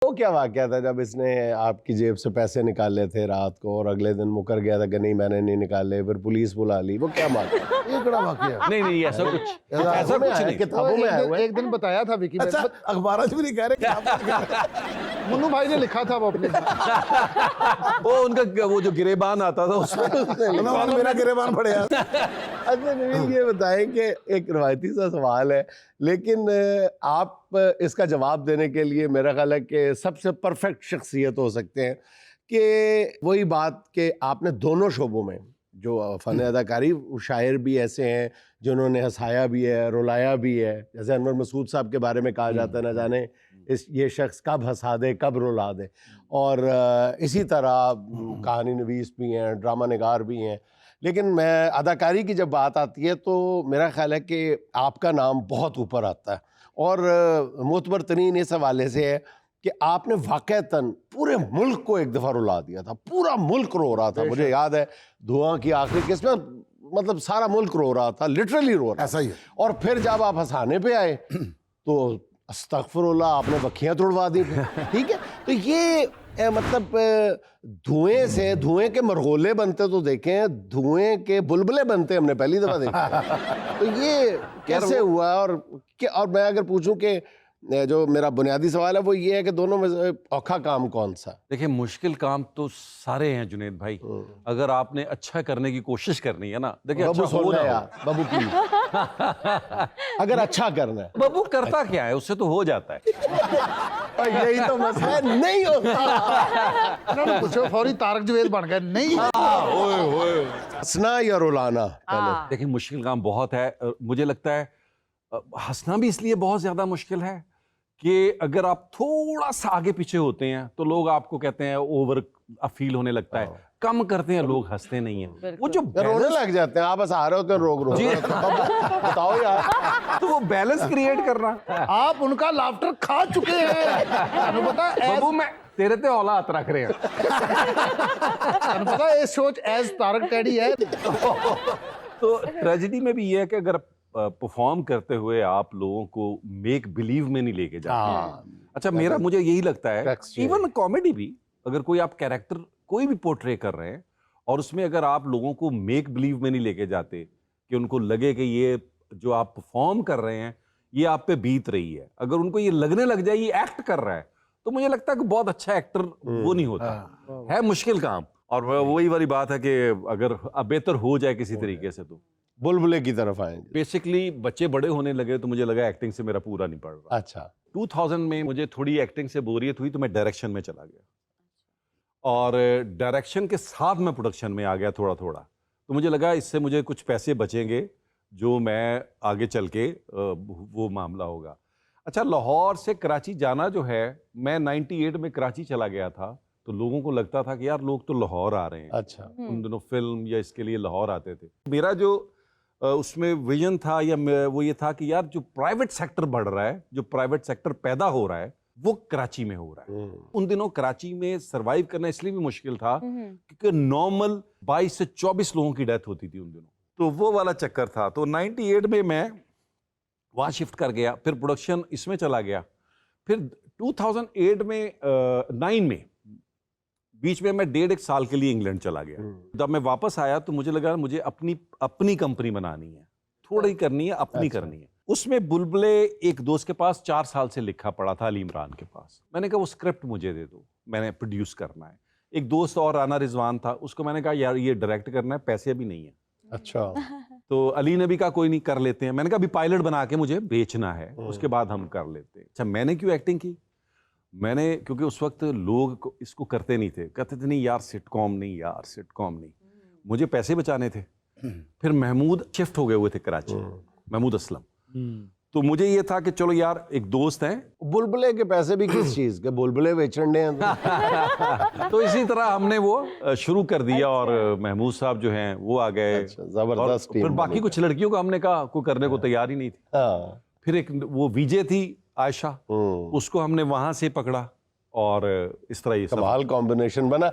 वो क्या वाकया था जब इसने आपकी जेब से पैसे निकाले थे रात को और अगले दिन मुकर गया था कि नहीं मैंने नहीं निकाले, फिर पुलिस बुला ली, वो क्या वाकया? ये बड़ा वाकया। नहीं ऐसा कुछ नहीं। किताबों में आया हुआ है। एक दिन बताया था विकी, अच्छा अखबार भी नहीं कह रहे। मुन्नू भाई ने लिखा था वो अपने वो उनका वो जो गिरेबान आता था उसमें मेरा गिरेबान पड़े यार। अच्छा नवीन ये बताएं कि एक रवायती सा सवाल है लेकिन आप इसका जवाब देने के लिए मेरा ख्याल है कि सबसे परफेक्ट शख्सियत हो सकते हैं कि वही बात कि आपने दोनों शोबों में जो फ़न अदाकारी, शायर भी ऐसे हैं जिन्होंने हंसाया भी है, रुलाया भी है, जैसे अनवर मसूद साहब के बारे में कहा जाता है ना जाने ये शख्स कब हंसा दे कब रुला दे, और इसी तरह कहानी नवीस भी हैं, ड्रामा निगार भी हैं। लेकिन मैं अदाकारी की जब बात आती है तो मेरा ख्याल है कि आपका नाम बहुत ऊपर आता है और मोतबर तरीन इस हवाले से है कि आपने वाक़तन पूरे मुल्क को एक दफ़ा रुला दिया था, पूरा मुल्क रो रहा था। मुझे याद है धुआं की आखिरी किस्त में मतलब सारा मुल्क रो रहा था, लिटरली रो रहा था। ऐसा ही है। और फिर जब आप हंसाने पे आए तो अस्तगफिरुल्लाह आपने बखियाँ तुड़वा दी। ठीक है, तो ये मतलब धुएं से धुएं के मरगोले बनते तो देखे हैं, धुएं के बुलबुले बनते हमने पहली दफा देखे। तो ये कैसे हुआ? और मैं अगर पूछूं कि जो मेरा बुनियादी सवाल है वो ये है कि दोनों में से औखा काम कौन सा? देखिए मुश्किल काम तो सारे हैं जुनेद भाई, अगर आपने अच्छा करने की कोशिश करनी है ना, देखिए अच्छा हो ना यार बाबू प्लीज अगर अच्छा करना है। बाबू करता क्या है, उससे तो हो जाता है। और यही तो मसला है, नहीं होता। उन्होंने पूछो फौरी तारक जवेद बन गए। नहीं हंसना या रुलाना पहले? देखिए मुश्किल काम बहुत है। मुझे लगता है हंसना भी इसलिए बहुत ज्यादा मुश्किल है कि अगर आप थोड़ा सा आगे पीछे होते हैं तो लोग आपको कहते हैं ओवर फील होने लगता है, कम करते हैं लोग, हंसते नहीं हैं। वो जो रोने लग जाते हैं, आप बस आ रहे होते हैं रोग जी बताओ यार। तो वो बैलेंस क्रिएट करना। आप उनका लाफ्टर खा चुके हैं, पता बाबू मैं तेरे ते औलाद रख रहे हैं। पता है सोच एज तारक टैडी है। तो ट्रेजेडी में भी ये है कि अगर परफॉर्म करते हुए आप लोगों को मेक बिलीव में नहीं लेके जाते। अच्छा मेरा मुझे यही लगता है, इवन कॉमेडी भी, अगर कोई आप कैरेक्टर कोई भी पोर्ट्रे कर रहे हैं और उसमें अगर आप लोगों को मेक बिलीव में नहीं लेके जाते कि उनको लगे कि ये जो आप परफॉर्म कर रहे हैं ये आप पे बीत रही है, अगर उनको ये लगने लग जाए ये एक्ट कर रहा है, तो मुझे लगता है कि बहुत अच्छा एक्टर वो नहीं होता है। मुश्किल काम। और वही वाली बात है कि अगर बेहतर हो जाए किसी तरीके से तो बुलबुले की तरफ आएंगे। बेसिकली बच्चे बड़े होने लगे तो मुझे लगा एक्टिंग से मेरा पूरा नहीं पड़ रहा। अच्छा 2000 में मुझे थोड़ी एक्टिंग से बोरियत हुई तो मैं डायरेक्शन में चला गया और डायरेक्शन के साथ मैं प्रोडक्शन में आ गया थोड़ा थोड़ा। तो मुझे लगा इससे मुझे कुछ पैसे बचेंगे जो मैं आगे चल के वो मामला होगा। अच्छा लाहौर से कराची जाना जो है, मैं 98 में कराची चला गया था तो लोगों को लगता था कि यार लोग तो लाहौर आ रहे हैं। अच्छा उन दिनों फिल्म या इसके लिए लाहौर आते थे। मेरा जो उसमें विजन था या वो ये था कि यार जो प्राइवेट सेक्टर बढ़ रहा है, जो प्राइवेट सेक्टर पैदा हो रहा है वो कराची में हो रहा है। उन दिनों कराची में सरवाइव करना इसलिए भी मुश्किल था क्योंकि नॉर्मल 22 से 24 लोगों की डेथ होती थी उन दिनों, तो वो वाला चक्कर था। तो 98 में मैं वहाँ शिफ्ट कर गया, फिर प्रोडक्शन इसमें चला गया। फिर 2008 में 9 में बीच में मैं 1.5 साल के लिए इंग्लैंड चला गया। जब मैं वापस आया तो मुझे लगा मुझे अपनी कंपनी बनानी है, थोड़ी करनी है, अपनी करनी है। उसमें बुलबुले एक दोस्त के पास 4 साल से लिखा पड़ा था, अली इमरान के पास। मैंने कहा वो स्क्रिप्ट मुझे दे दो, मैंने प्रोड्यूस करना है। एक दोस्त और राना रिजवान था, उसको मैंने कहा यार ये डायरेक्ट करना है, पैसे भी नहीं है। अच्छा तो अली ने भी कहा कोई नहीं कर लेते हैं। मैंने कहा अभी पायलट बना के मुझे बेचना है, उसके बाद हम कर लेते हैं। अच्छा मैंने क्यों एक्टिंग की? मैंने क्योंकि उस वक्त लोग इसको करते नहीं थे, कहते थे नहीं यार सिटकॉम नहीं, यार सिटकॉम नहीं। मुझे पैसे बचाने थे। फिर महमूद शिफ्ट हो गए हुए थे कराची, महमूद असलम। तो मुझे ये था कि चलो यार एक दोस्त है। बुलबुले के पैसे भी किस चीज के? बुलबुले बेचने हैं तो इसी तरह हमने वो शुरू कर दिया और महमूद साहब जो हैं वो आ गए। जबरदस्त। फिर बाकी कुछ लड़कियों का हमने कहा कोई करने को तैयार ही नहीं थी। फिर एक वो विजय थी आयशा, उसको हमने वहां से पकड़ा और इस तरह ये कमाल कॉम्बिनेशन बना।